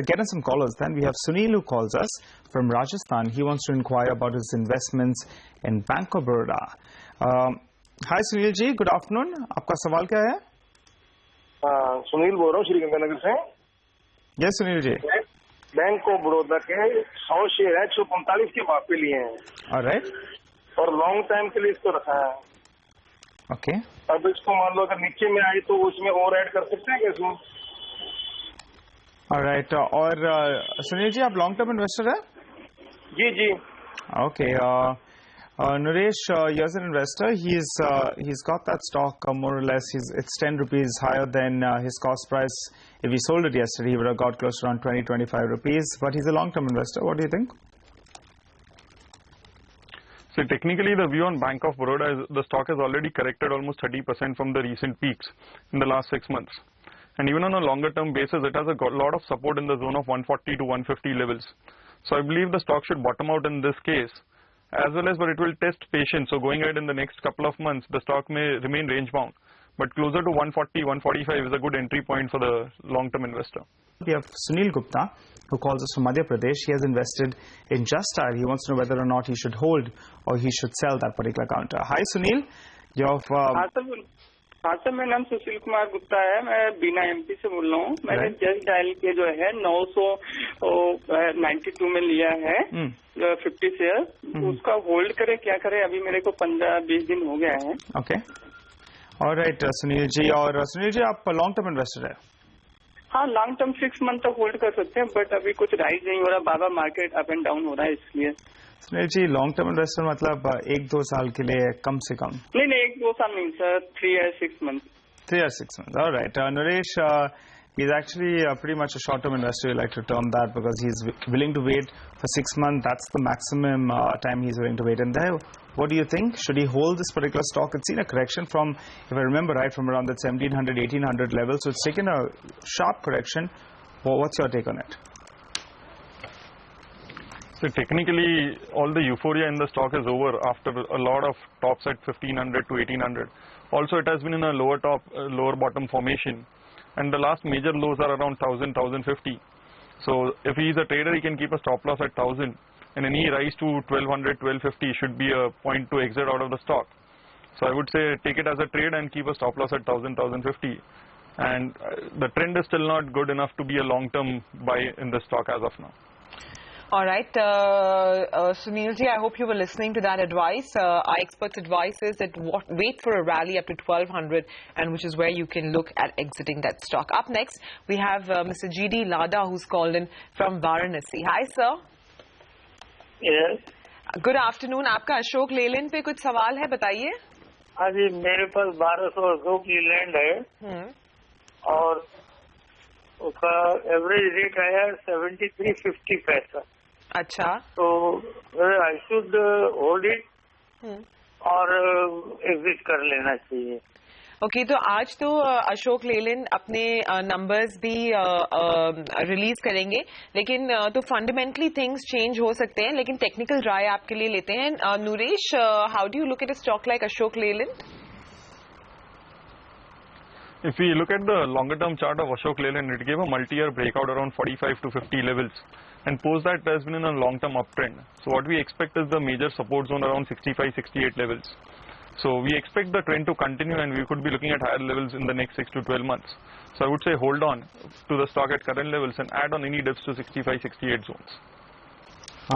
get in some callers then. We have Sunil who calls us from Rajasthan. He wants to inquire about his investments in Bank of Baroda. Hi Sunil ji, good afternoon. आपका सवाल क्या है? सुनील बोल रहा हूँ श्रीगंगानगर से. Yes Sunil ji. Bank of Baroda के 100 share है 145 के भाव पे लिए हैं. Alright. और लॉन्ग टाइम के लिए इसको रखा है. Okay. अब इसको मान लो अगर नीचे में आई तो उसमें और ऐड कर सकते हैं क्या इसमें? Alright. और सुनील जी आप लॉन्ग टर्म इन्वेस्टर है? जी जी. Okay. Naresh, here's an investor. He's got that stock more or less. It's 10 rupees higher than his cost price. If he sold it yesterday, he would have got close to around 20-25 rupees. But he's a long-term investor. What do you think? So technically, the view on Bank of Baroda is the stock has already corrected almost 30% from the recent peaks in the last 6 months. And even on a longer-term basis, it has a lot of support in the zone of 140 to 150 levels. So I believe the stock should bottom out in this case, as well as, but it will test patience. So going ahead in the next couple of months, the stock may remain range-bound. But closer to 140, 145 is a good entry point for the long-term investor. We have Sunil Gupta, who calls us from Madhya Pradesh. He has invested in Justire. He wants to know whether or not he should hold or he should sell that particular counter. Hi Sunil. हाँ sir, मेरा नाम सुशील कुमार गुप्ता है. मैं बीना MP से बोल रहा हूँ. मैंने जस्ट डायल के जो है 992 में लिया है 50 शेयर. उसका होल्ड करें क्या करें? अभी मेरे को 15-20 दिन हो गया है. ओके. ऑलराइट सुनील जी. और सुनील जी आप लॉन्ग टर्म इन्वेस्टर है? हाँ, लॉन्ग टर्म 6 मंथ तक होल्ड कर सकते हैं, बट अभी कुछ राइज नहीं हो रहा. बाबा मार्केट अप एंड डाउन हो रहा है, इसलिए. Sunil ji long term investor मतलब 1-2 साल के लिए कम से कम? नहीं 1-2 साल नहीं sir, 3 or 6 months. 3 or 6 months. All right. Naresh, he's actually pretty much a short-term investor. You like to term that because he's willing to wait for 6 months. That's the maximum time he's willing to wait. And there, what do you think? Should he hold this particular stock? It's seen a correction from, if I remember right, from around that 1700, 1800 level. So it's taken a sharp correction. Well, what's your take on it? So technically, all the euphoria in the stock is over after a lot of tops at 1500 to 1800. Also, it has been in a lower bottom formation, and the last major lows are around 1000, 1050. So if he is a trader, he can keep a stop loss at 1000, and any rise to 1200, 1250 should be a point to exit out of the stock. So I would say take it as a trade and keep a stop loss at 1000, 1050. And the trend is still not good enough to be a long-term buy in the stock as of now. All right, Sunil ji, I hope you were listening to that advice. Our expert's advice is that wait for a rally up to 1200, and which is where you can look at exiting that stock. Up next, we have Mr. G.D. Lada, who's called in from Varanasi. Hi, sir. Yes. Good afternoon. आपका अशोक लेलैंड पे कुछ सवाल है, बताइए. हाँ जी, मेरे पास 1200 अशोक लेलैंड है और उसका एवरेज रेट आया 73.50 पैसा. अच्छा. तो आई शुड होल्ड इट और एग्जिट कर लेना चाहिए. ओके, तो आज तो अशोक लेलैंड अपने नंबर्स भी रिलीज करेंगे, लेकिन तो फंडामेंटली थिंग्स चेंज हो सकते हैं, लेकिन टेक्निकल राय आपके लिए लेते हैं. Nooresh, how do you look at a stock like Ashok Leyland? If we look at the longer term chart of Ashok Leyland, it gave a multi-year breakout around 45 to 50 levels, and post that has been in a long-term uptrend. So what we expect is the major support zone around 65, 68 levels. So we expect the trend to continue, and we could be looking at higher levels in the next 6 to 12 months. So I would say hold on to the stock at current levels and add on any dips to 65, 68 zones.